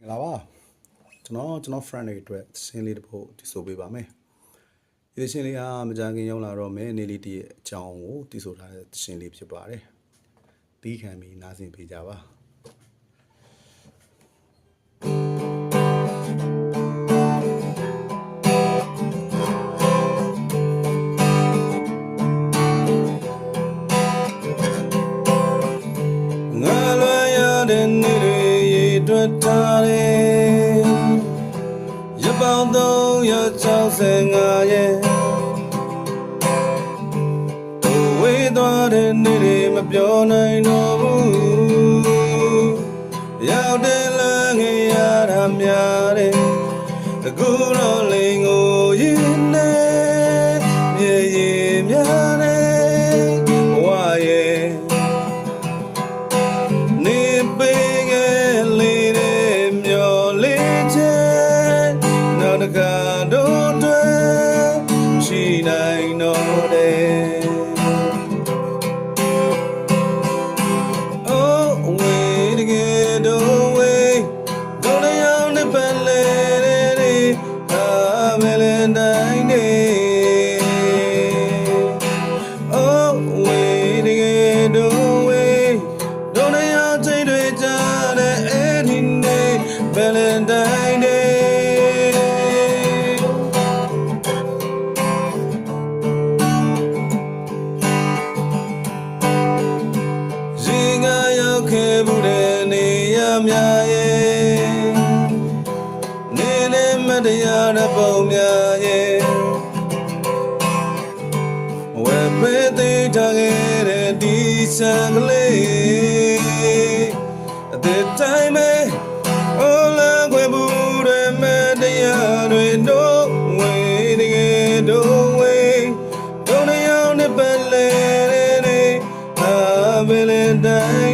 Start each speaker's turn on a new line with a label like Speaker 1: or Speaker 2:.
Speaker 1: လာပါကျွန်တော် friend တွေအတွက်သင်းလေးတစ်ပုဒ်တည်ဆိုပေးပါမယ်ဒီသင်းလေးဟာမကြခင်ရောက်လာတော့မယ်နေလေးတည်းရဲ့အကြောင်းကိုတည်ဆိုထားတဲ့သင်းလေးဖြစ်ပါတယ်ပြီးခံပြီးနားဆင်ပေးကြပါငါလွယ်ရတဲ့နေတွေတွေ့ထားတယ်ရပောင်း365ရဲ့ဝေးသွားတဲ့နေတွေမပြောနိုင်တော့ဘူးရောက်တဲ့လမ်းငယ်ရတာများတယ်အခုတော့လင်းကိုရင်းနေမြေရင်များတယ်ဝါရဲ့နေပေးငယ်လေးတဲ့မျော်လေးချဲနောက်တကတော့တွေ့ရှိနိုင်တော့တယ်Valentine Day Zingaရောက်ခဲ့ဘူးတဲ့နေရများရဲ့နေနဲ့မတရားတဲ့ပုံများရဲ့ဝယ်ပေးသေးထားခဲ့တဲ့ဒီဆန်ကလေးအသက်တိုင်းမဲ့Valentine